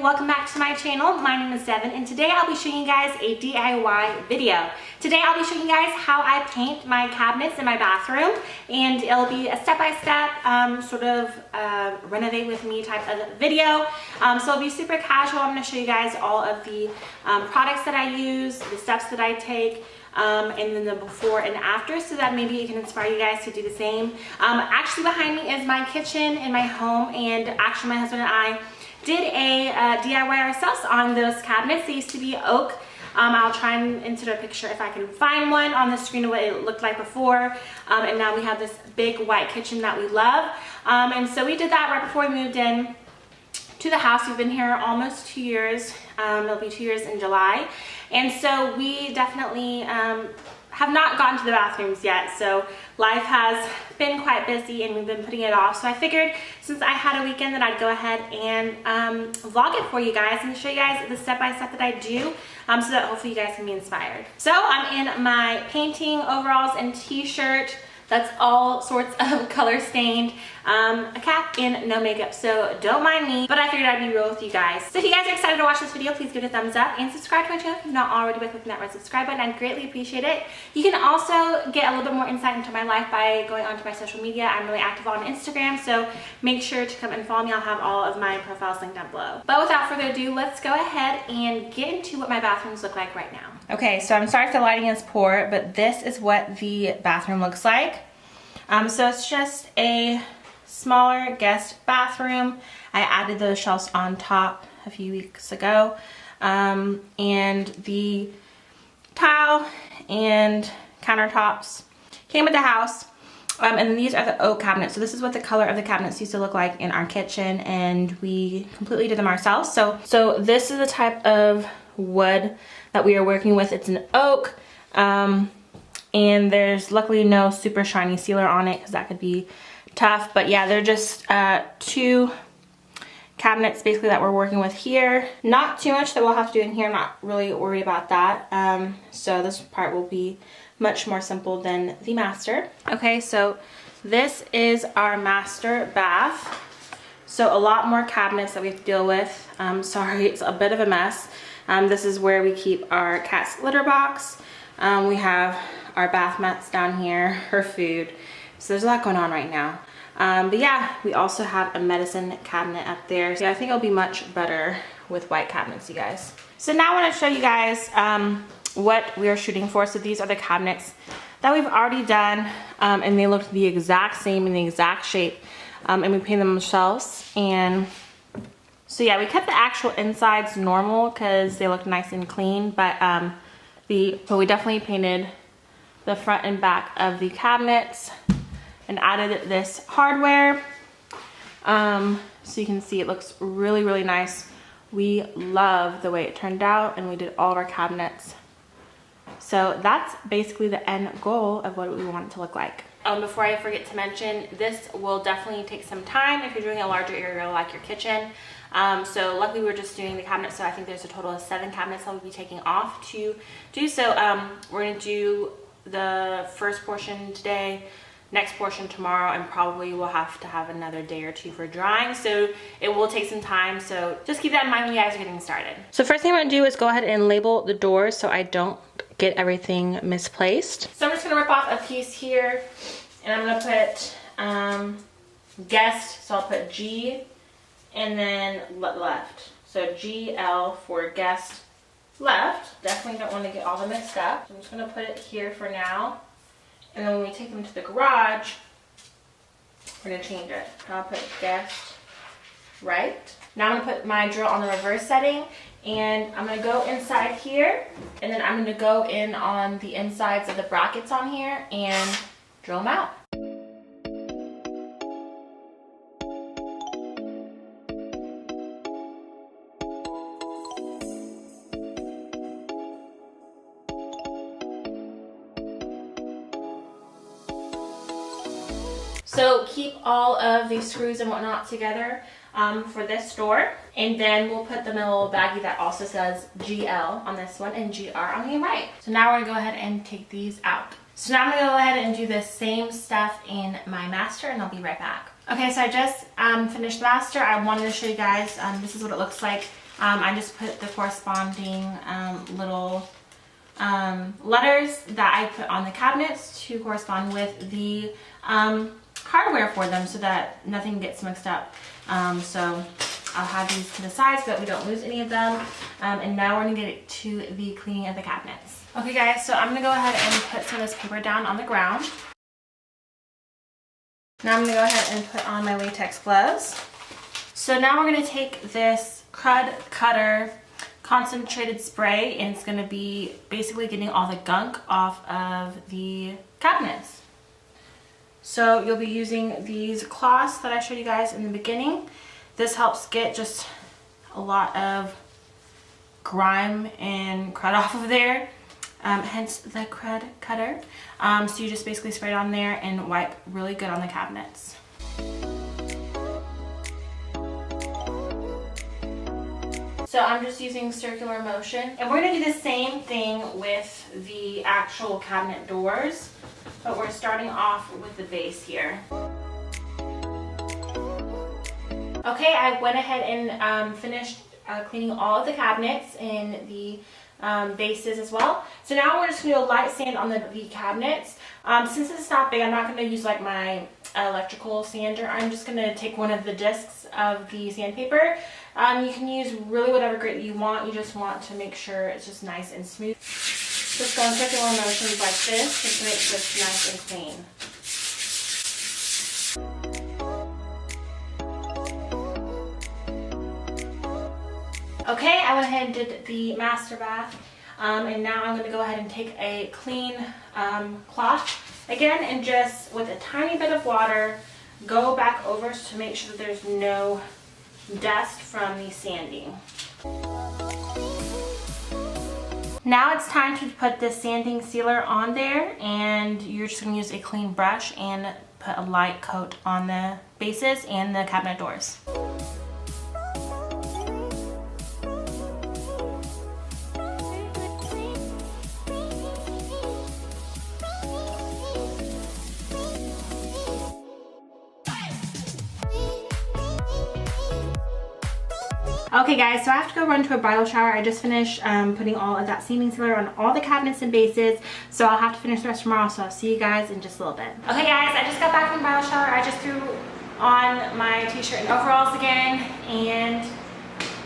welcome back to my channel. My name is Devin and today I'll be showing you guys a DIY video. Today I'll be showing you guys how I paint my cabinets in my bathroom, and it'll be a step-by-step sort of renovate with me type of video. So it'll be super casual. I'm going to show you guys all of the products that I use, the steps that I take, and then the before and after, so that maybe it can inspire you guys to do the same. Actually behind me is my kitchen in my home, and actually my husband and I did a DIY ourselves on those cabinets. They used to be oak. I'll try and insert a picture if I can find one on the screen of what it looked like before. And now we have this big white kitchen that we love. And so we did that right before we moved in to the house. We've been here almost 2 years. It'll be 2 years in July. And so we definitely have not gotten to the bathrooms yet. So life has been quite busy and we've been putting it off. So I figured since I had a weekend that I'd go ahead and vlog it for you guys and show you guys the step-by-step that I do, so that hopefully you guys can be inspired. So I'm in my painting overalls and t-shirt that's all sorts of color stained, a cap and no makeup, so don't mind me, but I figured I'd be real with you guys. So if you guys are excited to watch this video, please give it a thumbs up and subscribe to my channel if you're not already by clicking that red subscribe button. I'd greatly appreciate it. You can also get a little bit more insight into my life by going onto my social media. I'm really active on Instagram, so make sure to come and follow me. I'll have all of my profiles linked down below. But without further ado, let's go ahead and get into what my bathrooms look like right now. Okay, so I'm sorry if the lighting is poor, but this is what the bathroom looks like. So it's just a smaller guest bathroom. I added those shelves on top a few weeks ago. And the tile and countertops came with the house. And then these are the oak cabinets. So this is what the color of the cabinets used to look like in our kitchen, and we completely did them ourselves. So this is the type of wood that we are working with. It's an oak. And there's luckily no super shiny sealer on it because that could be tough. But yeah, they're just two cabinets basically that we're working with here. Not too much that we'll have to do in here. I'm not really worried about that. So this part will be much more simple than the master. Okay, so this is our master bath. So a lot more cabinets that we have to deal with. Sorry, it's a bit of a mess. This is where we keep our cat's litter box. We have our bath mats down here, her food. So there's a lot going on right now. But yeah, we also have a medicine cabinet up there. So I think it'll be much better with white cabinets, you guys. So now I want to show you guys what we are shooting for. So these are the cabinets that we've already done, and they look the exact same in the exact shape. And we painted them ourselves. And so yeah, we kept the actual insides normal because they look nice and clean, but we definitely painted the front and back of the cabinets and added this hardware. So you can see it looks really, really nice. We love the way it turned out, and we did all of our cabinets. So that's basically the end goal of what we want it to look like. Before I forget to mention, this will definitely take some time if you're doing a larger area like your kitchen. So luckily we're just doing the cabinets, so I think there's a total of 7 cabinets that we'll be taking off to do. So we're going to do the first portion today, next portion tomorrow, and probably we'll have to have another day or 2 for drying. So it will take some time, so just keep that in mind when you guys are getting started. So first thing I'm going to do is go ahead and label the doors so I don't get everything misplaced. So I'm just going to rip off a piece here, and I'm going to put guest, so I'll put G and then left. So GL for guest left. Definitely don't want to get all them mixed up. So I'm just going to put it here for now. And then when we take them to the garage, we're going to change it. I'll put guest right. Now I'm going to put my drill on the reverse setting, and I'm going to go inside here, and then I'm going to go in on the insides of the brackets on here and drill them out. So keep all of these screws and whatnot together for this door, and then we'll put them in a little baggie that also says GL on this one and GR on the right. So now we're gonna go ahead and take these out. So now I'm gonna go ahead and do the same stuff in my master, and I'll be right back. Okay, so I just finished the master. I wanted to show you guys, this is what it looks like I just put the corresponding little letters that I put on the cabinets to correspond with the hardware for them so that nothing gets mixed up. So I'll have these to the side so that we don't lose any of them. And now we're gonna get to the cleaning of the cabinets. Okay guys, so I'm gonna go ahead and put some of this paper down on the ground. Now I'm gonna go ahead and put on my latex gloves. So now we're gonna take this crud cutter concentrated spray, and it's gonna be basically getting all the gunk off of the cabinets. So you'll be using these cloths that I showed you guys in the beginning. This helps get just a lot of grime and crud off of there, hence the crud cutter. So you just basically spray it on there and wipe really good on the cabinets. So I'm just using circular motion, and we're gonna do the same thing with the actual cabinet doors, but we're starting off with the base here. Okay, I went ahead and finished cleaning all of the cabinets and the bases as well. So now we're just going to do a light sand on the cabinets. Since it's not big, I'm not going to use like my electrical sander. I'm just going to take one of the discs of the sandpaper. You can use really whatever grit you want. You just want to make sure it's just nice and smooth. Just go in circular motions like this just to make this nice and clean. Okay, I went ahead and did the master bath, and now I'm going to go ahead and take a clean cloth again, and just with a tiny bit of water go back over to make sure that there's no dust from the sanding. Now it's time to put the sanding sealer on there, and you're just going to use a clean brush and put a light coat on the bases and the cabinet doors. Okay guys, so I have to go run to a bridal shower. I just finished putting all of that sanding sealer on all the cabinets and bases, so I'll have to finish the rest tomorrow, so I'll see you guys in just a little bit. Okay guys, I just got back from the bridal shower. I just threw on my t-shirt and overalls again, and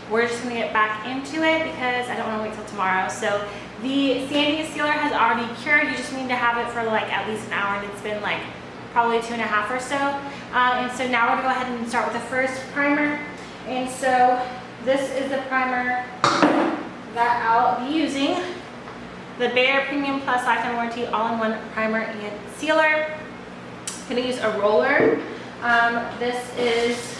we're just gonna get back into it because I don't want to wait till tomorrow. So the sanding sealer has already cured. You just need to have it for like at least an hour, and it's been like probably 2.5 or so. And so now we're gonna go ahead and start with the first primer. And so this is the primer that I'll be using. The Behr Premium Plus Lifetime Warranty All-in-One Primer and Sealer. I'm going to use a roller. This is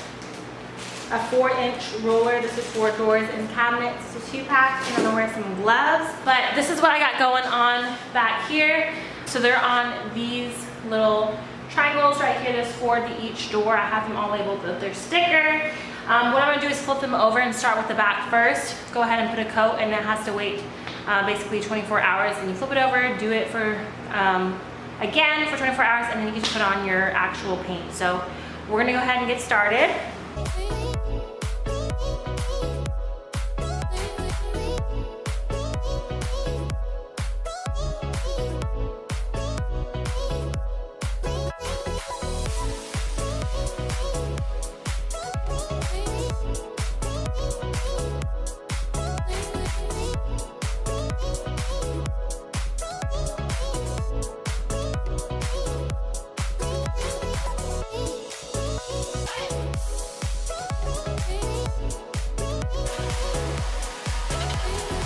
a 4-inch roller. This is for doors and cabinets. It's a 2-pack. I'm going to wear some gloves. But this is what I got going on back here. So they're on these little triangles right here. There's 4 to each door. I have them all labeled with their sticker. What I'm going to do is flip them over and start with the back first. Go ahead and put a coat, and it has to wait basically 24 hours. And you flip it over, do it for again for 24 hours, and then you can put on your actual paint. So we're going to go ahead and get started.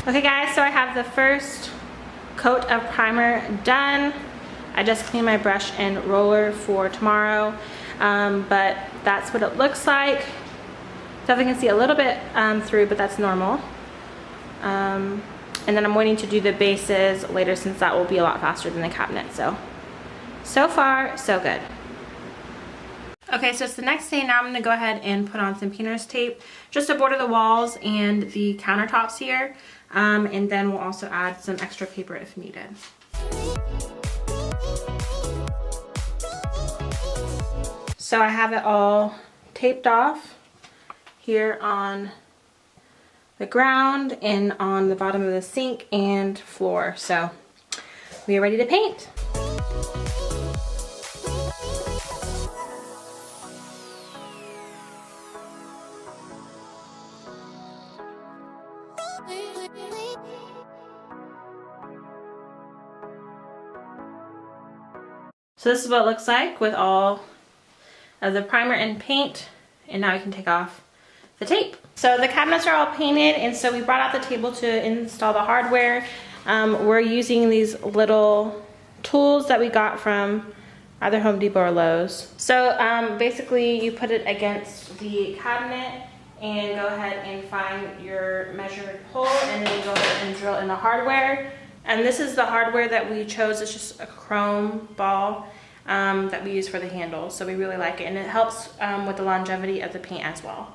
Okay guys, so I have the first coat of primer done. I just cleaned my brush and roller for tomorrow, but that's what it looks like. Definitely can see a little bit through, but that's normal. And then I'm waiting to do the bases later, since that will be a lot faster than the cabinet. So far, so good. Okay, so it's the next day. Now I'm going to go ahead and put on some painter's tape just to border the walls and the countertops here. And then we'll also add some extra paper if needed. So I have it all taped off here on the ground and on the bottom of the sink and floor. So we are ready to paint. So this is what it looks like with all of the primer and paint, and now we can take off the tape. So the cabinets are all painted, and so we brought out the table to install the hardware. We're using these little tools that we got from either Home Depot or Lowe's. So basically you put it against the cabinet and go ahead and find your measured hole, and then you go ahead and drill in the hardware. And this is the hardware that we chose. It's just a chrome ball that we use for the handle. So we really like it, and it helps with the longevity of the paint as well.